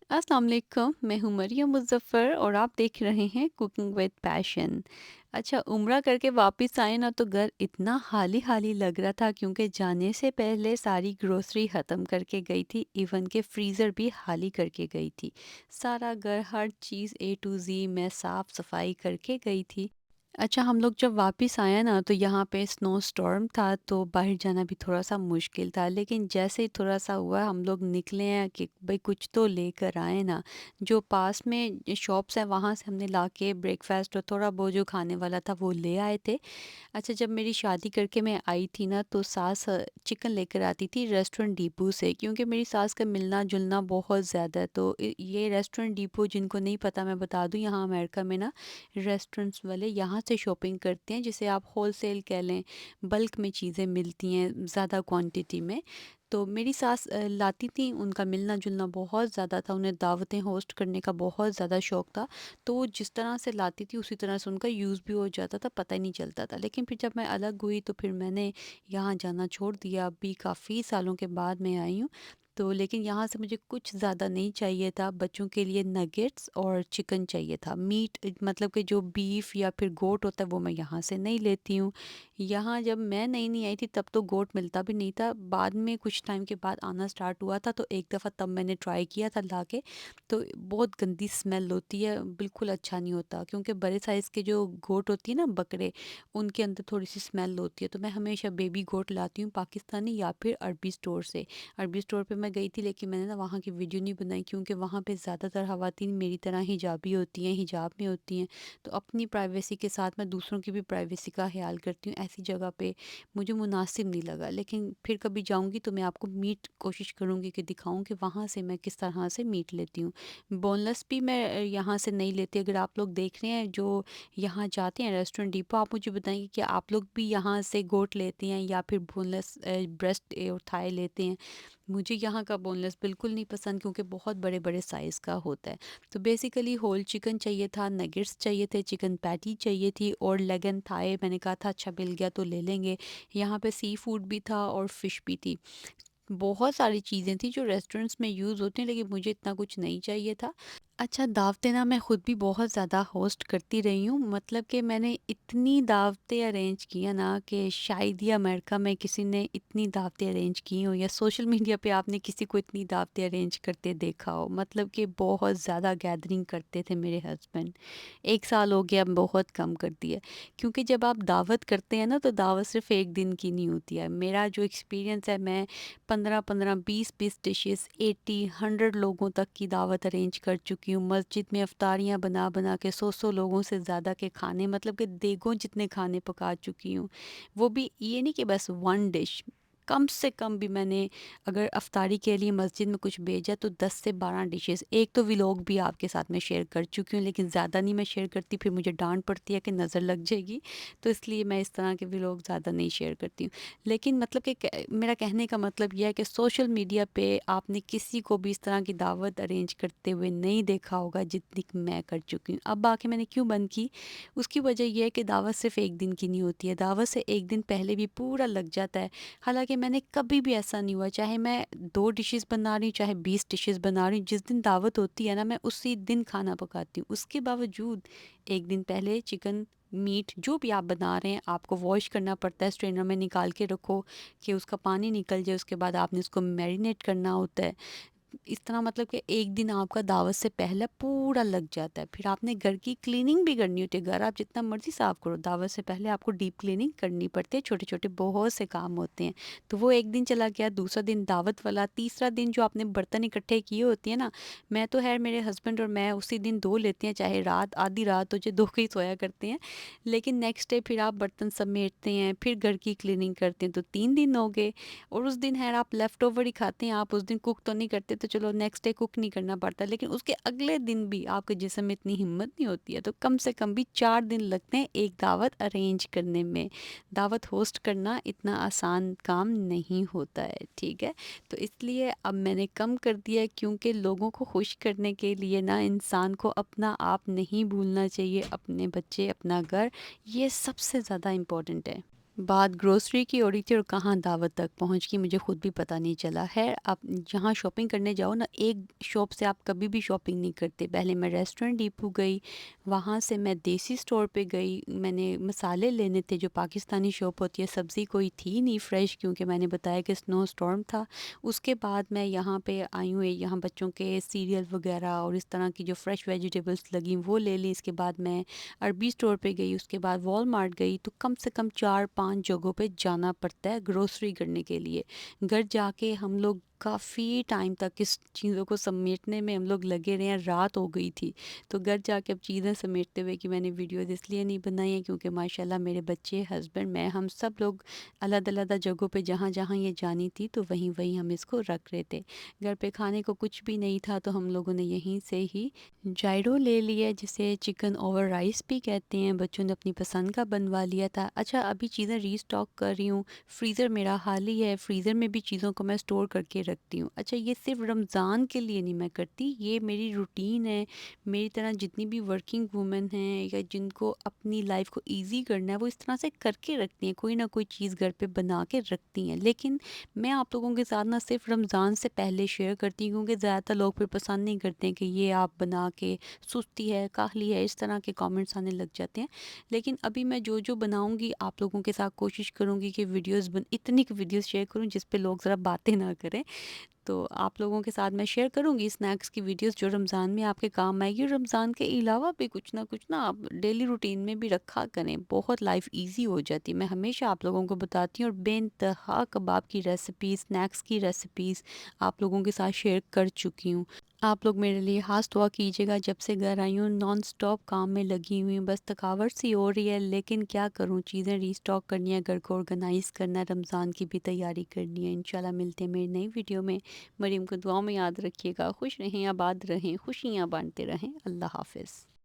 अस्सलाम वालेकुम, मैं हूँ मरियम मुज़फ़्फ़र और आप देख रहे हैं कुकिंग विद पैशन। अच्छा, उम्रा करके वापस आए ना तो घर इतना खाली-खाली लग रहा था क्योंकि जाने से पहले सारी ग्रोसरी ख़त्म करके गई थी, इवन के फ्रीज़र भी खाली करके गई थी। सारा घर हर चीज़ ए टू ज़ी मैं साफ़-सफ़ाई करके गई थी। अच्छा, हम लोग जब वापस आए ना तो यहाँ पे स्नो स्टॉर्म था तो बाहर जाना भी थोड़ा-सा मुश्किल था। लेकिन जैसे ही थोड़ा-सा हुआ हम लोग निकले हैं कि भई कुछ तो लेकर आएँ ना। जो पास में शॉप्स हैं वहाँ से हमने लाके ब्रेकफ़ास्ट और थोड़ा बहुत जो खाने वाला था वो ले आए थे। अच्छा, जब मेरी शादी करके मैं आई थी ना तो सास चिकन लेकर आती थी रेस्टोरेंट डिपो से, क्योंकि मेरी सास का मिलना-जुलना बहुत ज़्यादा है। तो ये रेस्टोरेंट डिपो जिनको नहीं पता मैं बता दूँ, यहाँ अमेरिका में ना रेस्टोरेंट्स वाले यहाँ से शॉपिंग करते हैं, जिसे आप होलसेल कह लें, बल्क में चीज़ें मिलती हैं ज़्यादा क्वांटिटी में। तो मेरी सास लाती थी, उनका मिलना-जुलना बहुत ज़्यादा था, उन्हें दावतें होस्ट करने का बहुत ज़्यादा शौक था। तो वो जिस तरह से लाती थी उसी तरह से उनका यूज़ भी हो जाता था, पता ही नहीं चलता था। लेकिन फिर जब मैं अलग हुई तो फिर मैंने यहाँ जाना छोड़ दिया, अभी काफ़ी सालों के बाद मैं आई हूँ। तो लेकिन यहाँ से मुझे कुछ ज़्यादा नहीं चाहिए था, बच्चों के लिए नगेट्स और चिकन चाहिए था। मीट मतलब कि जो बीफ या फिर गोट होता है वो मैं यहाँ से नहीं लेती हूँ। यहाँ जब मैं नई-नई आई थी तब तो गोट मिलता भी नहीं था, बाद में कुछ टाइम के बाद आना स्टार्ट हुआ था तो एक दफ़ा तब मैंने ट्राई किया था लाके। तो बहुत गंदी स्मेल होती है, बिल्कुल अच्छा नहीं होता, क्योंकि बड़े साइज़ के जो गोट होती है ना बकरे, उनके अंदर थोड़ी-सी स्मेल होती है। तो मैं हमेशा बेबी गोट लाती हूँ पाकिस्तानी या फिर अरबी स्टोर से। अरबी स्टोर पे मैं गई थी लेकिन मैंने ना वहाँ की वीडियो नहीं बनाई, क्योंकि वहाँ पे ज़्यादातर ख़वातीन मेरी तरह हिजाबी होती हैं, हिजाब में होती हैं। तो अपनी प्राइवेसी के साथ मैं दूसरों की भी प्राइवेसी का ख़्याल करती हूँ। ऐसी जगह पे मुझे मुनासिब नहीं लगा, लेकिन फिर कभी जाऊँगी तो मैं आपको मीट कोशिश करूँगी कि दिखाऊँ कि वहाँ से मैं किस तरह से मीट लेती हूँ। बोनलेस भी मैं यहाँ से नहीं लेती। अगर आप लोग देख रहे हैं जो यहाँ जाते हैं रेस्टोरेंट डिपो, आप मुझे बताएँगे कि आप लोग भी यहाँ से गोट लेते हैं या फिर बोनलेस ब्रेस्ट और थाई लेते हैं? मुझे यहाँ का बोनलेस बिल्कुल नहीं पसंद, क्योंकि बहुत बड़े-बड़े साइज़ का होता है। तो बेसिकली होल चिकन चाहिए था, नगेट्स चाहिए थे, चिकन पैटी चाहिए थी और लेग एंड थाई मैंने कहा था अच्छा मिल गया तो ले लेंगे। यहाँ पे सी फूड भी था और फ़िश भी थी। बहुत सारी चीज़ें थी जो रेस्टोरेंट्स में यूज़ होती हैं, लेकिन मुझे इतना कुछ नहीं चाहिए था। अच्छा, दावतें ना मैं खुद भी बहुत ज़्यादा होस्ट करती रही हूँ, मतलब कि मैंने इतनी दावतें अरेंज की हैं ना कि शायद ही अमेरिका में किसी ने इतनी दावतें अरेंज की हो या सोशल मीडिया पे आपने किसी को इतनी दावतें अरेंज करते देखा हो। मतलब कि बहुत ज़्यादा गैदरिंग करते थे मेरे हस्बैंड। 1 साल हो गया, बहुत कम कर दिया, क्योंकि जब आप दावत करते हैं ना तो दावत सिर्फ़ 1 दिन की नहीं होती है। मेरा जो एक्सपीरियंस है, मैं 15-15, 20-20 डिशेस 80, 100 लोगों तक की दावत अरेंज कर चुकी हूँ। मस्जिद में इफ्तारियाँ बना-बना के 100-100 लोगों से ज़्यादा के खाने, मतलब कि देगों जितने खाने पका चुकी हूँ। वो भी ये नहीं कि बस 1 डिश, कम से कम भी मैंने अगर इफ्तारी के लिए मस्जिद में कुछ भेजा तो 10 से 12 डिशेस। एक तो व्लॉग भी आपके साथ में शेयर कर चुकी हूँ, लेकिन ज़्यादा नहीं मैं शेयर करती, फिर मुझे डाँट पड़ती है कि नज़र लग जाएगी। तो इसलिए मैं इस तरह के व्लॉग ज़्यादा नहीं शेयर करती हूँ। लेकिन मतलब कि मेरा कहने का मतलब यह है कि सोशल मीडिया पे आपने किसी को भी इस तरह की दावत अरेंज करते हुए नहीं देखा होगा जितनी कि मैं कर चुकी हूँ। अब आके मैंने क्यों बंद की, उसकी वजह यह है कि दावत सिर्फ एक दिन की नहीं होती है, दावत से एक दिन पहले भी पूरा लग जाता है। हालांकि मैंने कभी भी ऐसा नहीं हुआ, चाहे मैं 2 डिशेस बना रही हूँ चाहे 20 डिशेस बना रही हूँ, जिस दिन दावत होती है ना मैं उसी दिन खाना पकाती हूँ। उसके बावजूद एक दिन पहले चिकन, मीट जो भी आप बना रहे हैं आपको वॉश करना पड़ता है, स्ट्रेनर में निकाल के रखो कि उसका पानी निकल जाए, उसके बाद आपने उसको मैरिनेट करना होता है। इस तरह मतलब कि एक दिन आपका दावत से पहले पूरा लग जाता है। फिर आपने घर की क्लीनिंग भी करनी होती है, घर आप जितना मर्ज़ी साफ़ करो, दावत से पहले आपको डीप क्लीनिंग करनी पड़ती है, छोटे-छोटे बहुत से काम होते हैं। तो वो एक दिन चला गया, दूसरा दिन दावत वाला, तीसरा दिन जो आपने बर्तन इकट्ठे किए होते हैं ना, मैं तो ख़ैर मेरे हस्बैंड और मैं उसी दिन धो लेते हैं, चाहे रात आधी रात हो जाए, धो के ही सोया करते हैं। लेकिन नेक्स्ट डे फिर आप बर्तन समेटते हैं, फिर घर की क्लीनिंग करते हैं, तो 3 दिन हो गए। और उस दिन ख़ैर आप लेफ़्ट ओवर ही खाते हैं, आप उस दिन कुक तो नहीं करते, तो चलो नेक्स्ट डे कुक नहीं करना पड़ता, लेकिन उसके अगले दिन भी आपके जिस्म में इतनी हिम्मत नहीं होती है, तो कम से कम भी 4 दिन लगते हैं एक दावत अरेंज करने में। दावत होस्ट करना इतना आसान काम नहीं होता है, ठीक है? तो इसलिए अब मैंने कम कर दिया है, क्योंकि लोगों को खुश करने के लिए ना इंसान को अपना आप नहीं भूलना चाहिए, अपने बच्चे, अपना घर, ये सबसे ज़्यादा इम्पोर्टेंट है। बात ग्रोसरी की हो रही थी और कहाँ दावत तक पहुँच गई, मुझे खुद भी पता नहीं चला। ख़ैर, आप जहाँ शॉपिंग करने जाओ ना, एक शॉप से आप कभी भी शॉपिंग नहीं करते। पहले मैं रेस्टोरेंट डिपो गई, वहाँ से मैं देसी स्टोर पे गई, मैंने मसाले लेने थे, जो पाकिस्तानी शॉप होती है। सब्ज़ी कोई थी नहीं फ्रेश, क्योंकि मैंने बताया कि स्नो स्टॉर्म था। उसके बाद मैं यहाँ पे आई हूँ, यहाँ बच्चों के सीरियल वगैरह और इस तरह की जो फ्रेश वेजिटेबल्स लगी वो ले ली। इसके बाद मैं अरबी स्टोर पे गई, उसके बाद वॉलमार्ट गई। तो कम से कम 4-5 जगहों पे जाना पड़ता है ग्रोसरी करने के लिए। घर जाके हम लोग काफ़ी टाइम तक इस चीज़ों को समेटने में हम लोग लगे रहे हैं, रात हो गई थी। तो घर जाके अब चीज़ें समेटते हुए कि मैंने वीडियोज़ इसलिए नहीं बनाई हैं, क्योंकि माशाल्लाह मेरे बच्चे, हस्बैंड, मैं, हम सब लोग अलग-अलग जगहों पे जहाँ-जहाँ ये जानी थी तो वहीं-वहीं हम इसको रख रहे थे। घर पे खाने को कुछ भी नहीं था, तो हम लोगों ने यहीं से ही जायरो ले लिया, जिसे चिकन ओवर राइस भी कहते हैं। बच्चों ने अपनी पसंद का बनवा लिया था। अच्छा, अभी चीज़ें रीस्टॉक कर रही हूँ। फ्रीज़र मेरा खाली है, फ्रीज़र में भी चीज़ों को मैं स्टोर करके रखती हूँ। अच्छा, ये सिर्फ रमज़ान के लिए नहीं मैं करती, ये मेरी रूटीन है। मेरी तरह जितनी भी वर्किंग वूमेन हैं या जिनको अपनी लाइफ को ईज़ी करना है, वो इस तरह से करके रखती हैं, कोई ना कोई चीज़ घर पे बना के रखती हैं। लेकिन मैं आप लोगों के साथ ना सिर्फ रमज़ान से पहले शेयर करती हूँ, क्योंकि ज़्यादातर लोग फिर पसंद नहीं करते हैं कि ये आप बना के, सुस्ती है, काहली है, इस तरह के कमेंट्स आने लग जाते हैं। लेकिन अभी मैं जो बनाऊँगी आप लोगों के साथ कोशिश करूँगी कि इतनी वीडियोज़ शेयर करूँ जिस पे लोग ज़रा बातें ना करें। तो आप लोगों के साथ मैं शेयर करूँगी स्नैक्स की वीडियोस जो रमज़ान में आपके काम आएगी। और रमज़ान के अलावा भी कुछ ना कुछ ना आप डेली रूटीन में भी रखा करें, बहुत लाइफ इजी हो जाती है। मैं हमेशा आप लोगों को बताती हूँ, और बेइंतहा कबाब की रेसिपीज़, स्नैक्स की रेसिपीज़ आप लोगों के साथ शेयर कर चुकी हूँ। आप लोग मेरे लिए ख़ास दुआ कीजिएगा। जब से घर आई हूँ नॉन स्टॉप काम में लगी हुई हूँ, बस थकावट सी हो रही है, लेकिन क्या करूँ, चीज़ें रीस्टॉक करनी है, घर को ऑर्गेनाइज़ करना है, रमज़ान की भी तैयारी करनी है। इंशाल्लाह मिलते हैं मेरी नई वीडियो में। मरीम को दुआओं में याद रखिएगा। खुश रहें, आबाद रहें, खुशियाँ बांटते रहें। अल्लाह हाफ़िज़।